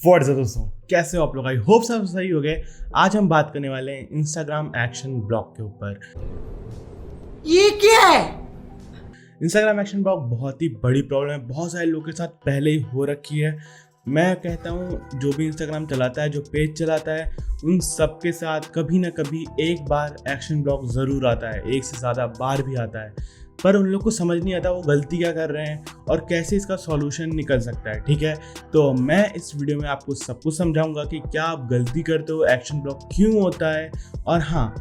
WhatsApp दोस्तों, कैसे हो आप लोग? आई होप सब सही हो गए। आज हम बात करने वाले हैं इंस्टाग्राम एक्शन ब्लॉक के ऊपर। ये क्या है? इंस्टाग्राम एक्शन ब्लॉक बहुत ही बड़ी प्रॉब्लम है, बहुत सारे लोगों के साथ पहले ही हो रखी है। मैं कहता हूँ जो भी इंस्टाग्राम चलाता है, जो पेज चलाता है, उन सब के साथ कभी ना कभी एक बार एक्शन ब्लॉक ज़रूर आता है, एक से ज़्यादा बार भी आता है। पर उन लोग को समझ नहीं आता वो गलती क्या कर रहे हैं और कैसे इसका सॉल्यूशन निकल सकता है। ठीक है, तो मैं इस वीडियो में आपको सब कुछ समझाऊंगा कि क्या आप गलती करते हो, एक्शन ब्लॉक क्यों होता है, और हाँ,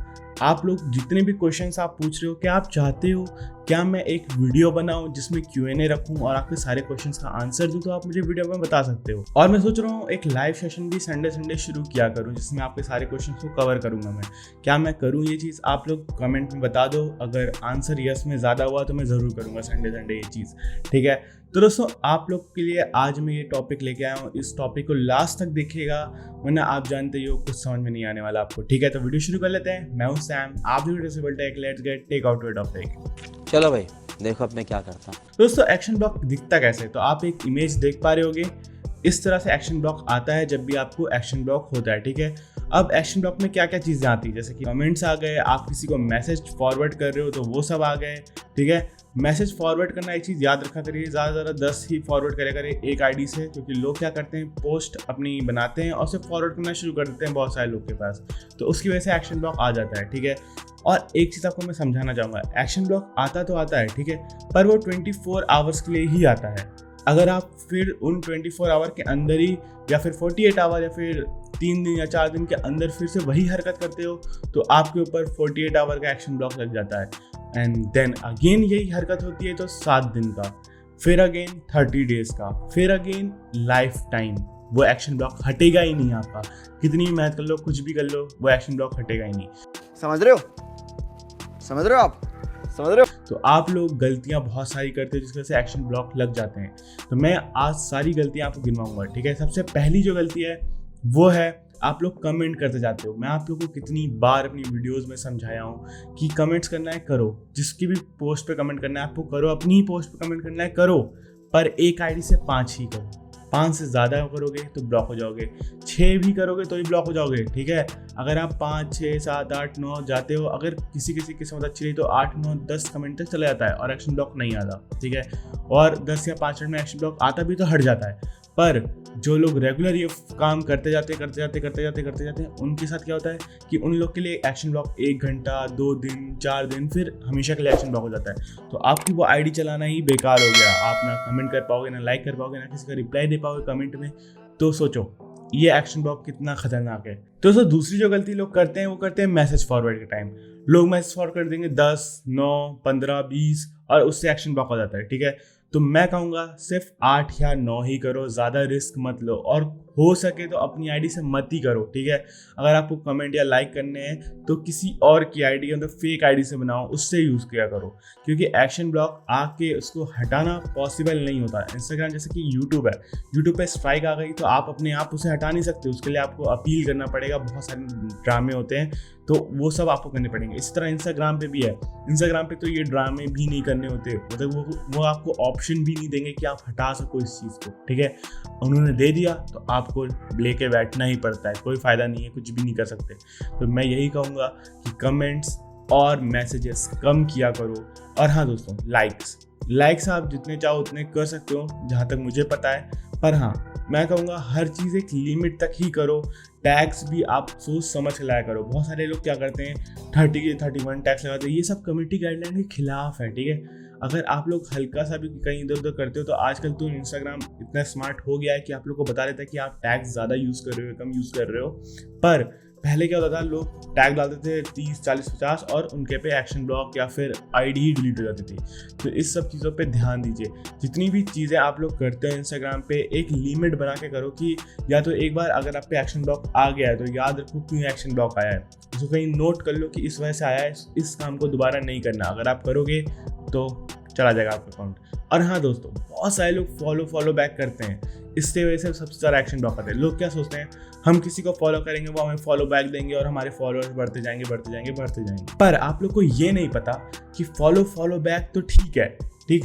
आप लोग जितने भी क्वेश्चंस आप पूछ रहे हो, क्या आप चाहते हो क्या मैं एक वीडियो बनाऊं जिसमें Q&A रखूं और आपके सारे क्वेश्चंस का आंसर दूं, तो आप मुझे वीडियो में बता सकते हो। और मैं सोच रहा हूं एक लाइव सेशन भी संडे शुरू किया करूं जिसमें आपके सारे क्वेश्चंस को कवर करूंगा। मैं क्या मैं करूं ये चीज़, आप लोग कमेंट में बता दो। अगर आंसर यस में ज़्यादा हुआ तो मैं ज़रूर करूँगा संडे ये चीज़। ठीक है, तो दोस्तों आप लोग के लिए आज मैं ये टॉपिक लेके आया हूँ। इस टॉपिक को लास्ट तक देखिएगा, वरना आप जानते ही हो कुछ समझ में नहीं आने वाला आपको। ठीक है, तो वीडियो शुरू कर लेते हैं। मैं हूँ सैम, आप भी trustable tech, let's get tech out to topic. चलो भाई, देखो अब मैं क्या करता हूँ। दोस्तों एक्शन ब्लॉक दिखता कैसे है, तो आप एक इमेज देख पा रहे होगे। इस तरह से एक्शन ब्लॉक आता है जब भी आपको एक्शन ब्लॉक होता है। ठीक है, अब एक्शन ब्लॉक में क्या क्या चीज़ें आती है, जैसे कि कमेंट्स आ गए, आप किसी को मैसेज फॉरवर्ड कर रहे हो तो वो सब आ गए। ठीक है, मैसेज फॉरवर्ड करना एक चीज़ याद रखा करिए, ज़्यादा से ज़्यादा 10 ही फॉरवर्ड करे करें एक आईडी से, क्योंकि लोग क्या करते हैं, पोस्ट अपनी बनाते हैं और उसे फॉरवर्ड करना शुरू कर देते हैं बहुत सारे लोग के पास, तो उसकी वजह से एक्शन ब्लॉक आ जाता है। ठीक है, और एक चीज़ आपको मैं समझाना चाहूँगा, एक्शन ब्लॉक आता तो आता है, ठीक है, पर वो 24 आवर्स के लिए ही आता है। अगर आप फिर उन 24 आवर के अंदर ही, या फिर 48 आवर, या फिर 3 दिन या 4 दिन के अंदर फिर से वही हरकत करते हो, तो आपके ऊपर 48 आवर का एक्शन ब्लॉक लग जाता है। एंड देन अगेन यही हरकत होती है तो 7 दिन का, फिर अगेन 30 डेज का, फिर अगेन लाइफ टाइम। वो एक्शन ब्लॉक हटेगा ही नहीं आपका, कितनी भी मेहनत कर लो, कुछ भी कर लो, वो एक्शन ब्लॉक हटेगा ही नहीं। समझ रहे हो आप? समझ रहे हो? तो आप लोग गलतियां बहुत सारी करते हो जिसकी वजह से एक्शन ब्लॉक लग जाते हैं, तो मैं आज सारी गलतियां आपको गिनवाऊंगा। ठीक है, सबसे पहली जो गलती है वो है आप लोग कमेंट करते जाते हो। मैं आप लोगों को कितनी बार अपनी वीडियोस में समझाया हूँ कि कमेंट्स करना है करो, जिसकी भी पोस्ट पे कमेंट करना है आपको करो, अपनी ही पोस्ट पे कमेंट करना है करो, पर एक आईडी से 5 ही करो। 5 से ज़्यादा करोगे तो ब्लॉक हो जाओगे, 6 भी करोगे तो ही ब्लॉक हो जाओगे। ठीक है, अगर आप 5, 6, 7, 8, 9 जाते हो, अगर किसी किस्मत अच्छी रही तो 8, 9, 10 कमेंट तक चला जाता है और एक्शन ब्लॉक नहीं आता। ठीक है, और 10 या 5 मिनट में एक्शन ब्लॉक आता भी तो हट जाता है। पर जो लोग रेगुलर ये काम करते जाते हैं, उनके साथ क्या होता है कि उन लोग के लिए एक्शन ब्लॉक 1 घंटा, 2 दिन, 4 दिन, फिर हमेशा के लिए एक्शन ब्लॉक हो जाता है। तो आपकी वो आईडी चलाना ही बेकार हो गया। आप ना कमेंट कर पाओगे, ना लाइक कर पाओगे, ना किसी का रिप्लाई दे पाओगे कमेंट में। तो सोचो ये एक्शन ब्लॉक कितना खतरनाक है। तो सर दूसरी जो गलती लोग करते हैं वो करते हैं मैसेज फॉरवर्ड के टाइम। लोग मैसेज फॉरवर्ड कर देंगे 10, 9, 15, 20 और उससे एक्शन ब्लॉक हो जाता है। ठीक है, तो मैं कहूँगा सिर्फ 8 या 9 ही करो, ज़्यादा रिस्क मत लो, और हो सके तो अपनी आईडी से मत ही करो। ठीक है, अगर आपको कमेंट या लाइक करने हैं तो किसी और की आईडी, मतलब फेक आईडी से बनाओ, उससे यूज़ किया करो, क्योंकि एक्शन ब्लॉक आके उसको हटाना पॉसिबल नहीं होता। इंस्टाग्राम जैसे कि यूट्यूब है, यूट्यूब पे स्ट्राइक आ गई तो आप अपने आप उसे हटा नहीं सकते, उसके लिए आपको अपील करना पड़ेगा, बहुत सारे ड्रामे होते हैं तो वो सब आपको करने पड़ेंगे। इसी तरह इंस्टाग्राम पे भी है, इंस्टाग्राम पे तो ये ड्रामे भी नहीं करने होते, मतलब वो आपको ऑप्शन भी नहीं देंगे कि आप हटा सको इस चीज़ को। ठीक है, उन्होंने दे दिया तो आपको लेके बैठना ही पड़ता है, कोई फ़ायदा नहीं है, कुछ भी नहीं कर सकते। तो मैं यही कहूँगा कि कमेंट्स और मैसेजेस कम किया करो। और हाँ दोस्तों, लाइक्स आप जितने चाहो उतने कर सकते हो जहाँ तक मुझे पता है, पर हाँ मैं कहूँगा हर चीज़ एक लिमिट तक ही करो। टैग्स भी आप सोच समझ के लाया करो। बहुत सारे लोग क्या करते हैं 30 31 टैग्स लगाते हैं, ये सब कम्युनिटी गाइडलाइन के खिलाफ है। ठीक है, अगर आप लोग हल्का सा भी कहीं इधर उधर करते हो तो आजकल तो इंस्टाग्राम इतना स्मार्ट हो गया है कि आप लोग को बता देता है कि आप टैग्स ज़्यादा यूज़ कर रहे हो, कम यूज़ कर रहे हो। पर पहले क्या होता था, लोग टैग डालते थे 30, 40, 50 और उनके पे एक्शन ब्लॉक या फिर आईडी ही डिलीट हो जाती थी। तो इस सब चीज़ों पे ध्यान दीजिए। जितनी भी चीज़ें आप लोग करते हैं इंस्टाग्राम पे, एक लिमिट बना के करो कि या तो एक बार अगर आप पे एक्शन ब्लॉक आ गया है तो याद रखो क्यों एक्शन ब्लॉक आया है, उसको कहीं नोट कर लो कि इस वजह से आया है, इस काम को दोबारा नहीं करना। अगर आप करोगे तो चला जाएगा आपका अकाउंट। और हाँ दोस्तों, बहुत सारे लोग फॉलो बैक करते हैं, इससे वजह से सबसे ज़्यादा एक्शन ब्लॉक आते हैं। लोग क्या सोचते हैं, हम किसी को फॉलो करेंगे वो हमें फॉलो बैक देंगे और हमारे फॉलोअर्स बढ़ते जाएंगे। पर आप लोग को ये नहीं पता कि फॉलो बैक तो ठीक है, ठीक।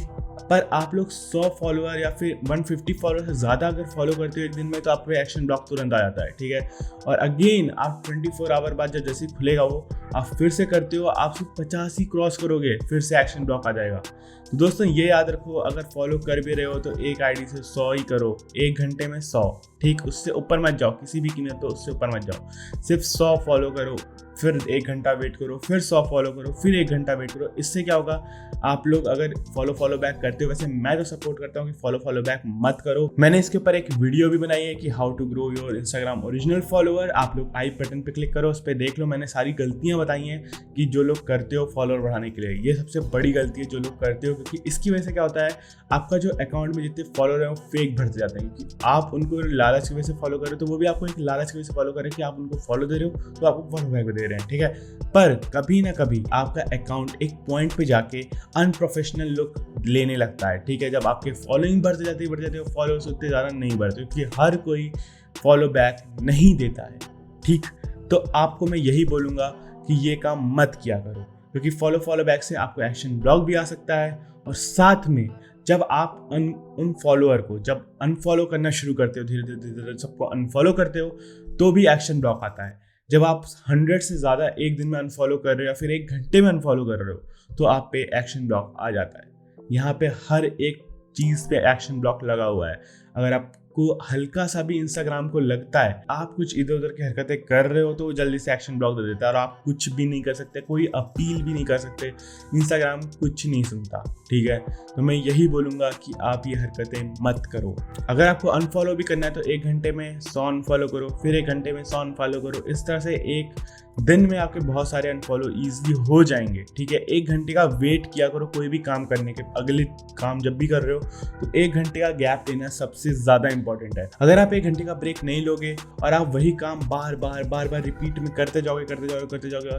पर आप लोग 100 फॉलोअर या फिर 150 फॉलोअर से ज़्यादा अगर फॉलो करते हो एक दिन में तो आप पे एक्शन ब्लॉक तुरंत आ जाता है, ठीक है। और अगेन आप 24 आवर बाद जब जैसे ही खुलेगा वो आप फिर से करते हो, आप सिर्फ 50 ही क्रॉस करोगे फिर से एक्शन ब्लॉक आ जाएगा। तो दोस्तों ये याद रखो, अगर फॉलो कर भी रहे हो तो एक आईडी से 100 ही करो, 1 घंटे में 100, ठीक। उससे ऊपर मत जाओ, किसी भी कीमत तो उससे ऊपर मत जाओ। सिर्फ 100 फॉलो करो, फिर 1 घंटा वेट करो, फिर 100 फॉलो करो, फिर 1 घंटा वेट करो। इससे क्या होगा, आप लोग अगर फॉलो बैक करते हो, वैसे मैं तो सपोर्ट करता हूँ कि फॉलो बैक मत करो। मैंने इसके ऊपर एक वीडियो भी बनाई है कि how to grow your Instagram original follower. आप लोग आई बटन पे क्लिक करो, उस पर देख लो। मैंने सारी गलतियां बताई हैं कि जो लोग करते हो फॉलोअर बढ़ाने के लिए, ये सबसे बड़ी गलती है जो लोग करते हो, क्योंकि इसकी वजह से क्या होता है, आपका जो अकाउंट में जितने फॉलोअर हैं वो फेक भरते जाते हैं, क्योंकि आप उनको लालच की वजह से फॉलो कर रहे हो, तो वो भी आपको एक लालच की वजह से फॉलो कर रहे हैं कि आप उनको फॉलो दे रहे हो तो आपको फॉलो बैक दे रहे हैं, ठीक है। पर कभी ना कभी आपका अकाउंट एक पॉइंट पे जाके अनप्रोफेशनल लुक लेने लगता है, ठीक है। जब आपके फॉलोइंग बढ़ते जाते हो, फॉलोअर्स उतने ज़्यादा नहीं बढ़ते, क्योंकि हर कोई फॉलो बैक नहीं देता है, ठीक। तो आपको मैं यही बोलूँगा कि ये काम मत किया करो, क्योंकि फॉलो बैक से आपको एक्शन ब्लॉक भी आ सकता है। और साथ में जब आप उन फॉलोअर को जब अनफॉलो करना शुरू करते हो, धीरे धीरे सबको अनफॉलो करते हो, तो भी एक्शन ब्लॉक आता है। जब आप 100 से ज़्यादा एक दिन में अनफॉलो कर रहे हो या फिर 1 घंटे में अनफॉलो कर रहे हो तो आप पे एक्शन ब्लॉक आ जाता है। यहाँ पे हर एक चीज़ पे एक्शन ब्लॉक लगा हुआ है। अगर आपको हल्का सा भी इंस्टाग्राम को लगता है आप कुछ इधर उधर की हरकतें कर रहे हो तो वो जल्दी से एक्शन ब्लॉक दे देता है, और आप कुछ भी नहीं कर सकते, कोई अपील भी नहीं कर सकते, इंस्टाग्राम कुछ नहीं सुनता, ठीक है। तो मैं यही बोलूँगा कि आप ये हरकतें मत करो। अगर आपको अनफॉलो भी करना है तो 1 घंटे में 100 अनफॉलो करो, फिर 1 घंटे में 100 अनफॉलो करो। इस तरह से एक दिन में आपके बहुत सारे अनफॉलो ईजिली हो जाएंगे, ठीक है। 1 घंटे का वेट किया करो कोई भी काम करने के, अगले काम जब भी कर रहे हो तो 1 घंटे का गैप लेना सबसे ज़्यादा इंपॉर्टेंट है। अगर आप 1 घंटे का ब्रेक नहीं लोगे और आप वही काम बार बार रिपीट में करते जाओगे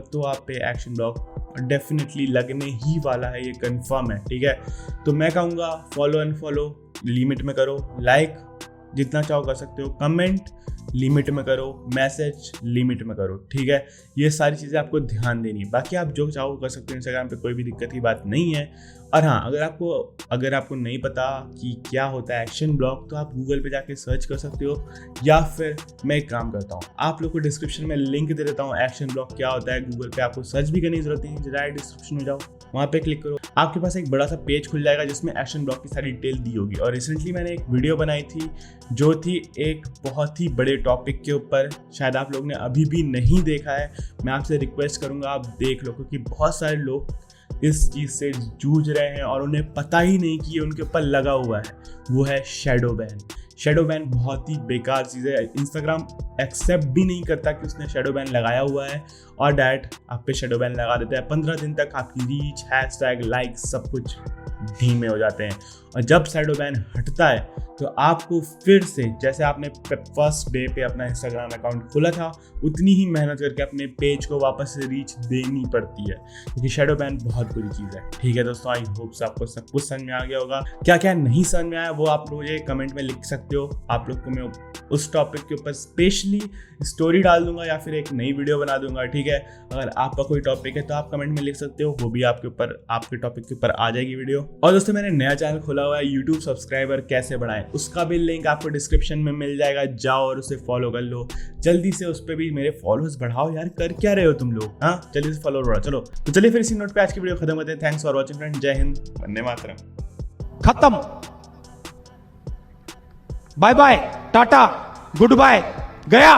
तो आप पे एक्शन ब्लॉक डेफिनेटली लगने ही वाला है, ये कंफर्म है, ठीक है। तो मैं कहूँगा फॉलो अनफॉलो लिमिट में करो, लाइक जितना चाहो कर सकते हो, कमेंट लिमिट में करो, मैसेज लिमिट में करो, ठीक है। ये सारी चीज़ें आपको ध्यान देनी है, बाकी आप जो चाहो कर सकते हो इंस्टाग्राम पे, कोई भी दिक्कत की बात नहीं है। और हाँ, अगर आपको नहीं पता कि क्या होता है एक्शन ब्लॉक तो आप गूगल पे जाके सर्च कर सकते हो, या फिर मैं एक काम करता हूँ, आप लोग को डिस्क्रिप्शन में लिंक दे देता हूँ, एक्शन ब्लॉक क्या होता है। गूगल पे आपको सर्च भी करने की जरूरत नहीं है, डायरेक्ट डिस्क्रिप्शन में जाओ, वहाँ पे क्लिक करो, आपके पास एक बड़ा सा पेज खुल जाएगा जिसमें एक्शन ब्लॉक की सारी डिटेल दी होगी। और रिसेंटली मैंने एक वीडियो बनाई थी जो थी एक बहुत ही बड़े टॉपिक के ऊपर, शायद आप लोग ने अभी भी नहीं देखा है, मैं आपसे रिक्वेस्ट करूँगा आप देख लो, क्योंकि बहुत सारे लोग इस चीज़ से जूझ रहे हैं और उन्हें पता ही नहीं कि उनके ऊपर लगा हुआ है, वो है शैडो बैन। शैडो बैन बहुत ही बेकार चीज़ है, इंस्टाग्राम एक्सेप्ट भी नहीं करता कि उसने शैडो बैन लगाया हुआ है, और डायरेक्ट आप पे शैडो बैन लगा देता है। 15 दिन तक आपकी रीच, हैशटैग, लाइक सब कुछ धीमे हो जाते हैं। और जब शैडो बैन हटता है तो आपको फिर से, जैसे आपने फर्स्ट डे पे अपना इंस्टाग्राम अकाउंट खोला था, उतनी ही मेहनत करके अपने पेज को वापस से रीच देनी पड़ती है, क्योंकि शैडो बैन बहुत बुरी चीज़ है, ठीक है दोस्तों। आई होप से आपको सब कुछ समझ में आ गया होगा। क्या क्या नहीं समझ में आया वो आप मुझे कमेंट में लिख सकते हो। आप लोग को मैं उस टॉपिक के ऊपर स्पेशली स्टोरी डाल दूंगा या फिर एक नई वीडियो बना दूंगा, ठीक है। अगर आपका कोई टॉपिक है तो आप कमेंट में लिख सकते हो, वो भी आपके टॉपिक के ऊपर आ जाएगी वीडियो। और दोस्तों मैंने नया चैनल खोला हुआ है, यूट्यूब सब्सक्राइबर कैसे बढ़ाएं, उसका भी लिंक आपको डिस्क्रिप्शन में मिल जाएगा, जाओ और उसे फॉलो कर लो जल्दी से। उस पर भी मेरे फॉलोअर्स बढ़ाओ यार, कर क्या रहे हो तुम लोग, हाँ जल्दी से फॉलोअर बढ़ाओ। चलो तो चलिए फिर इसी नोट पे आज की वीडियो खत्म करते हैं। थैंक्स फॉर वॉचिंग फ्रेंड, जय हिंद, वंदे मातरम। खत्म, bye bye, tata, goodbye, गया।